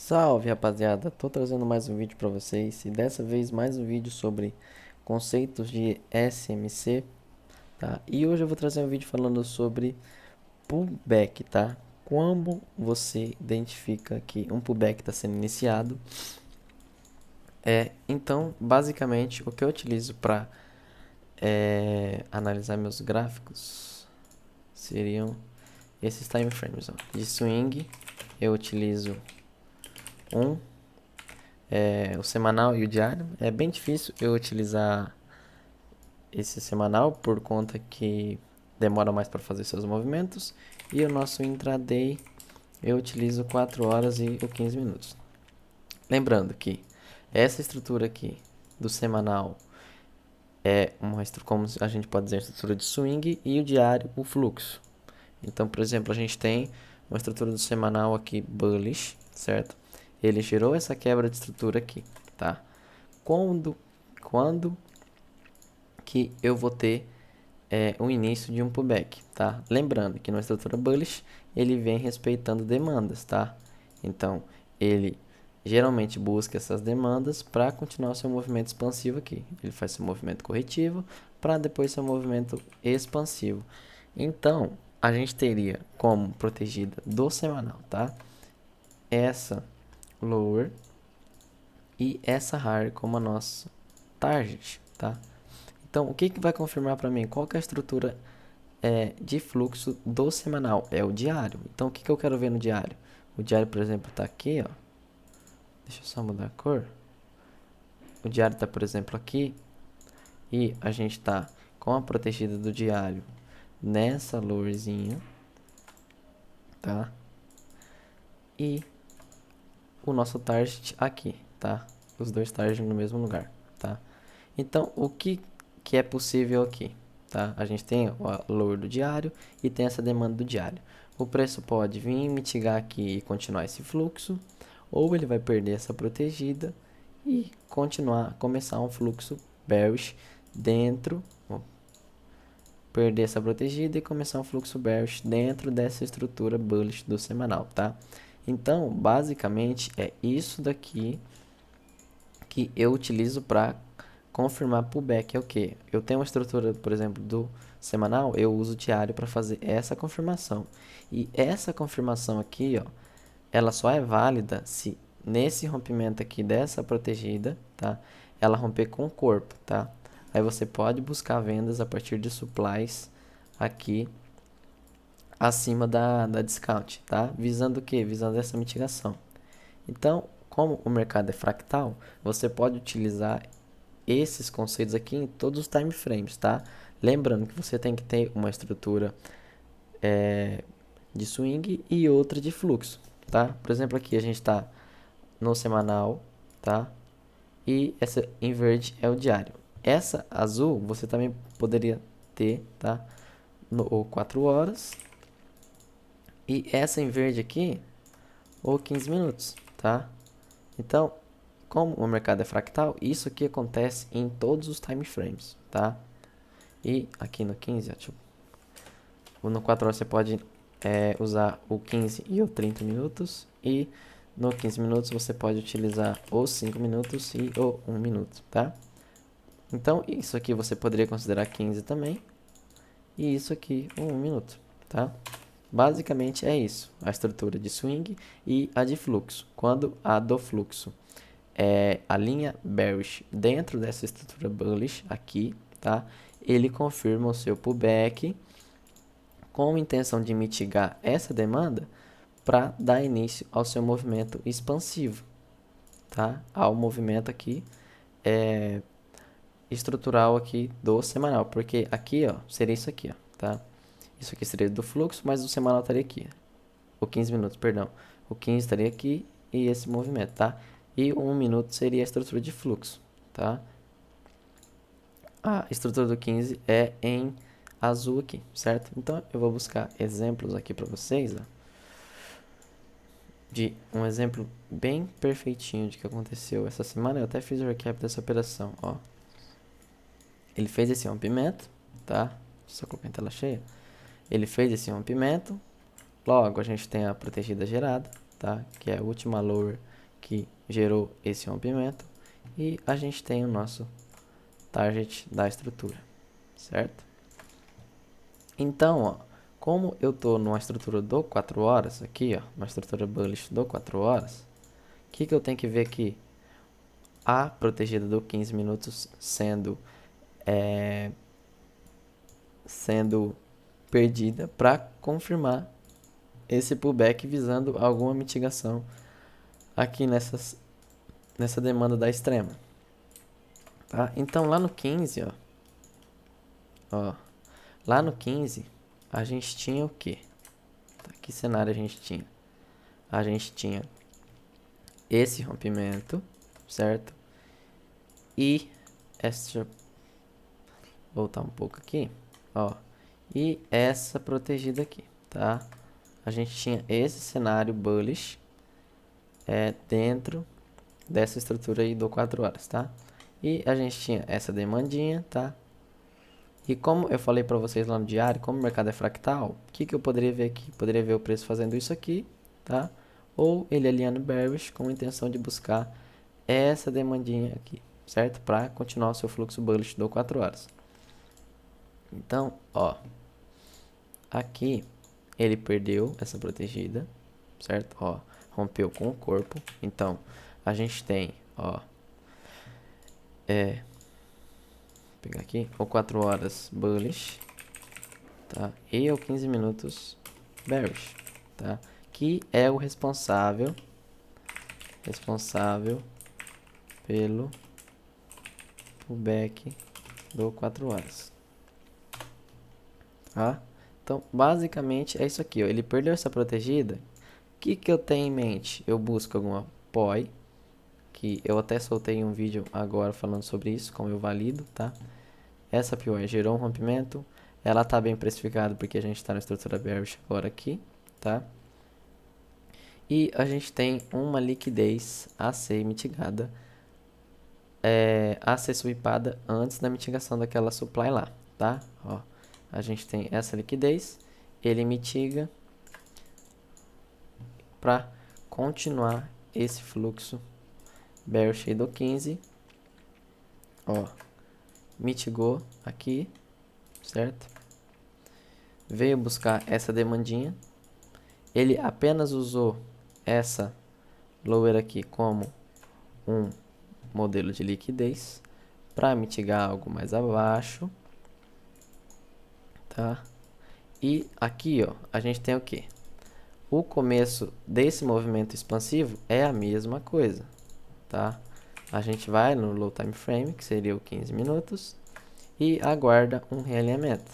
Salve, rapaziada! Tô trazendo mais um vídeo para vocês e dessa vez mais um vídeo sobre conceitos de SMC, tá? E hoje eu vou trazer um vídeo falando sobre pullback, tá? Como você identifica que um pullback está sendo iniciado. Então, basicamente, o que eu utilizo para analisar meus gráficos seriam esses time frames, ó. De swing, eu utilizo um o semanal e o diário. É bem difícil eu utilizar esse semanal por conta que demora mais para fazer seus movimentos. E o nosso intraday eu utilizo 4 horas e 15 minutos. Lembrando que essa estrutura aqui do semanal é uma estrutura, como a gente pode dizer, a estrutura de swing, e o diário, o fluxo. Então, por exemplo, a gente tem uma estrutura do semanal aqui bullish, certo? Ele gerou essa quebra de estrutura aqui, tá? Quando que eu vou ter o início de um pullback, tá? Lembrando que na estrutura bullish ele vem respeitando demandas, tá? Então, ele geralmente busca essas demandas para continuar seu movimento expansivo aqui. Ele faz seu movimento corretivo para depois seu movimento expansivo. Então, a gente teria como protegida do semanal, tá? Essa lower e essa higher como a nossa target, tá? Então, o que vai confirmar para mim? Qual que é a estrutura de fluxo do semanal? É o diário. Então, o que eu quero ver no diário? O diário, por exemplo, está aqui, ó. Deixa eu só mudar a cor. O diário está, por exemplo, aqui. E a gente está com a protegida do diário nessa lowerzinha, tá? E o nosso target aqui, tá? Os dois targets no mesmo lugar, tá? Então, o que é possível aqui, tá? A gente tem o lower do diário e tem essa demanda do diário. O preço pode vir mitigar aqui e continuar esse fluxo, ou ele vai perder essa protegida e começar um fluxo bearish dentro, perder essa protegida e começar um fluxo bearish dentro dessa estrutura bullish do semanal, tá? Então, basicamente é isso daqui que eu utilizo para confirmar pullback. É o que? Eu tenho uma estrutura, por exemplo, do semanal, eu uso o diário para fazer essa confirmação. E essa confirmação aqui, ó, ela só é válida se nesse rompimento aqui dessa protegida, tá? Ela romper com o corpo, tá? Aí você pode buscar vendas a partir de supplies aqui acima da discount, tá? Visando o que? Visando essa mitigação. Então, como o mercado é fractal, você pode utilizar esses conceitos aqui em todos os time frames, tá? Lembrando que você tem que ter uma estrutura de swing e outra de fluxo, tá? Por exemplo, aqui a gente está no semanal, tá? E essa em verde é o diário. Essa azul você também poderia ter, tá? No 4 horas. E essa em verde aqui, ou 15 minutos, tá? Então, como o mercado é fractal, isso aqui acontece em todos os time frames, tá? E aqui no 15, no 4 horas você pode usar o 15 e o 30 minutos. E no 15 minutos você pode utilizar os 5 minutos e o 1 minuto, tá? Então, isso aqui você poderia considerar 15 também. E isso aqui, 1 minuto, tá? Basicamente é isso, a estrutura de swing e a de fluxo. Quando a do fluxo é a linha bearish dentro dessa estrutura bullish aqui, tá? Ele confirma o seu pullback com a intenção de mitigar essa demanda para dar início ao seu movimento expansivo, tá? Ao movimento aqui estrutural aqui do semanal, porque aqui, ó, seria isso aqui, ó, tá? Isso aqui seria do fluxo, mas o semanal estaria aqui. O 15 minutos, perdão. O 15 estaria aqui e esse movimento, tá? E o 1 minuto seria a estrutura de fluxo, tá? A estrutura do 15 é em azul aqui, certo? Então, eu vou buscar exemplos aqui para vocês, ó, de um exemplo bem perfeitinho de que aconteceu essa semana. Eu até fiz o recap dessa operação, ó. Ele fez esse rompimento, tá? Deixa eu só colocar em tela cheia. Ele fez esse rompimento. Logo, a gente tem a protegida gerada, tá? Que é a última lower que gerou esse rompimento. E a gente tem o nosso target da estrutura, certo? Então, ó, como eu estou numa estrutura do 4 horas, aqui, ó, uma estrutura bullish do 4 horas, o que eu tenho que ver aqui? A protegida do 15 minutos sendo perdida para confirmar esse pullback visando alguma mitigação aqui nessa demanda da extrema. Tá? Então, lá no 15, ó, lá no 15, a gente tinha o quê? Tá, que cenário a gente tinha? A gente tinha esse rompimento, certo? E essa, voltar um pouco aqui, ó, e essa protegida aqui, tá? A gente tinha esse cenário bullish dentro dessa estrutura aí do 4 horas, tá? E a gente tinha essa demandinha, tá? E como eu falei para vocês lá no diário, como o mercado é fractal, o que eu poderia ver aqui? Poderia ver o preço fazendo isso aqui, tá? Ou ele alinhando bearish com a intenção de buscar essa demandinha aqui, certo? Para continuar o seu fluxo bullish do 4 horas. Então, ó, aqui ele perdeu essa protegida, certo? Ó, rompeu com o corpo. Então, a gente tem, ó, vou pegar aqui, o 4 horas bullish, tá? E o 15 minutos bearish, tá? Que é o responsável pelo pullback do 4 horas, tá? Então, basicamente é isso aqui, ó. Ele perdeu essa protegida. O que eu tenho em mente? Eu busco alguma POI, que eu até soltei um vídeo agora falando sobre isso, como eu valido, tá? Essa POI gerou um rompimento, ela tá bem precificada porque a gente está na estrutura bearish agora aqui, tá? E a gente tem uma liquidez a ser mitigada, a ser swipada antes da mitigação daquela supply lá, tá? Ó, a gente tem essa liquidez, ele mitiga para continuar esse fluxo bearish do 15, ó, mitigou aqui, certo? Veio buscar essa demandinha, ele apenas usou essa lower aqui como um modelo de liquidez para mitigar algo mais abaixo, tá? E aqui, ó, a gente tem o que? O começo desse movimento expansivo é a mesma coisa, tá? A gente vai no low time frame, que seria o 15 minutos, e aguarda um realinhamento,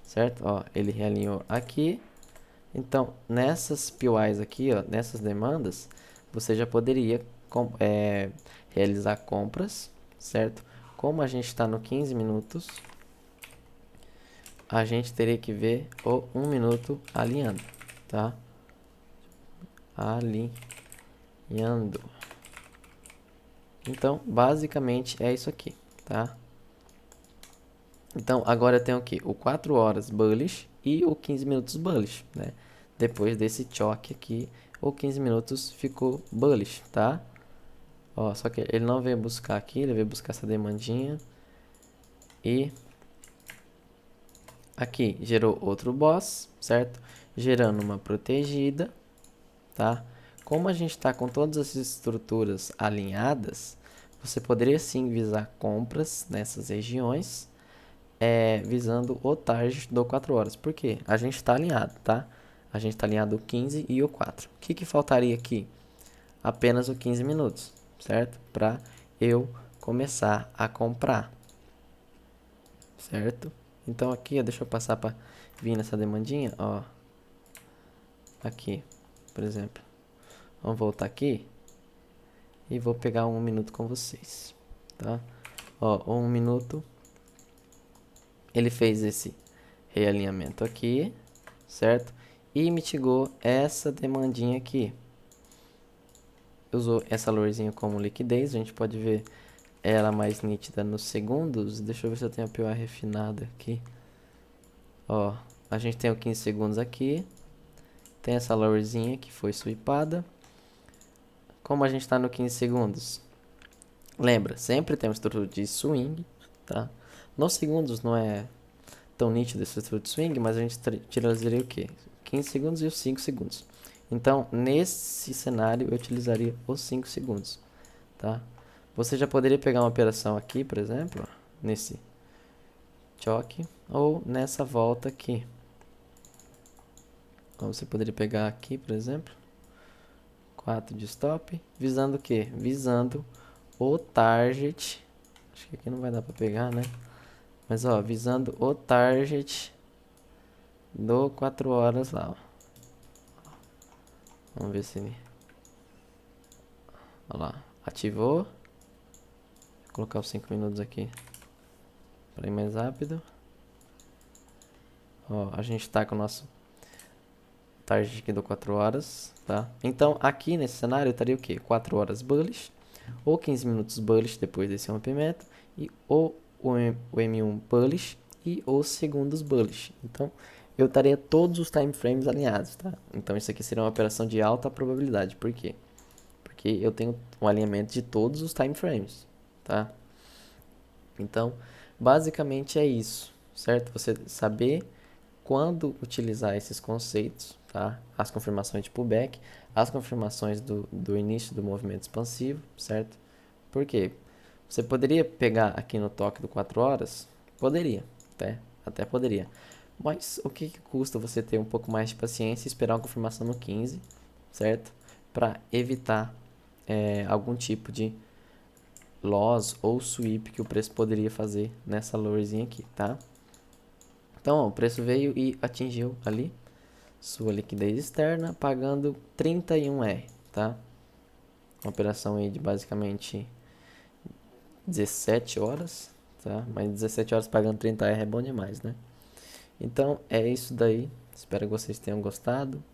certo? Ó, ele realinhou aqui. Então, nessas PYs aqui, ó, nessas demandas, você já poderia realizar compras, certo? Como a gente está no 15 minutos, a gente teria que ver o 1 minuto alinhando, tá? Alinhando. Então, basicamente é isso aqui, tá? Então, agora eu tenho o que? O 4 horas bullish e o 15 minutos bullish, né? Depois desse choque aqui, o 15 minutos ficou bullish, tá? Ó, só que ele não veio buscar aqui, ele veio buscar essa demandinha. E aqui gerou outro boss, certo? Gerando uma protegida, tá? Como a gente está com todas as estruturas alinhadas, você poderia sim visar compras nessas regiões, visando o target do 4 horas. Por quê? A gente está alinhado, tá? A gente está alinhado o 15 e o 4. O que faltaria aqui? Apenas o 15 minutos, certo? Para eu começar a comprar, certo? Então aqui, ó, deixa eu passar para vir nessa demandinha, ó. Aqui, por exemplo. Vamos voltar aqui e vou pegar 1 minuto com vocês, tá? Ó, 1 minuto. Ele fez esse realinhamento aqui, certo? E mitigou essa demandinha aqui. Usou essa lourzinha como liquidez, a gente pode ver ela mais nítida nos segundos. Deixa eu ver se eu tenho a POI refinada aqui. Ó, a gente tem o 15 segundos aqui. Tem essa lowerzinha que foi swipada. como a gente está no 15 segundos? Lembra, sempre tem uma estrutura de swing, tá? Nos segundos não é tão nítido essa estrutura de swing, mas a gente utilizaria o quê? 15 segundos e os 5 segundos. Então, nesse cenário, eu utilizaria os 5 segundos, tá? Você já poderia pegar uma operação aqui, por exemplo, nesse choque, ou nessa volta aqui. Então, você poderia pegar aqui, por exemplo, 4 de stop, visando o quê? Visando o target. Acho que aqui não vai dar para pegar, né? Mas, ó, visando o target do 4 horas lá, ó. Vamos ver se ele... Olha lá, ativou. Vou colocar os 5 minutos aqui para ir mais rápido. Ó, a gente tá com o nosso target aqui do 4 horas, tá? Então, aqui nesse cenário, estaria o quê? 4 horas bullish, ou 15 minutos bullish depois desse rompimento, e ou o M1 bullish e os segundos bullish. Então, eu estaria todos os time frames alinhados, tá? Então, isso aqui seria uma operação de alta probabilidade. Por quê? Porque eu tenho um alinhamento de todos os time frames, tá? Então, basicamente é isso, certo? Você saber quando utilizar esses conceitos, tá? As confirmações de pullback, as confirmações do início do movimento expansivo, certo? Por quê? Você poderia pegar aqui no toque do 4 horas? Poderia, até poderia. Mas o que custa você ter um pouco mais de paciência e esperar uma confirmação no 15, certo? Para evitar algum tipo de loss ou sweep que o preço poderia fazer nessa lowerzinha aqui, tá? Então, ó, o preço veio e atingiu ali sua liquidez externa, pagando 31R, tá? Uma operação aí de basicamente 17 horas, tá? Mas 17 horas pagando 30R é bom demais, né? Então, é isso daí. Espero que vocês tenham gostado.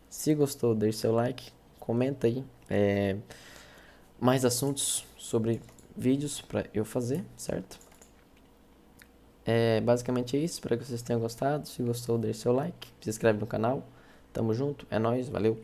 Se gostou, deixe seu like, comenta aí mais assuntos sobre vídeos para eu fazer, certo? Basicamente é isso. Espero que vocês tenham gostado. Se gostou, deixe seu like, se inscreve no canal. Tamo junto, é nóis, valeu!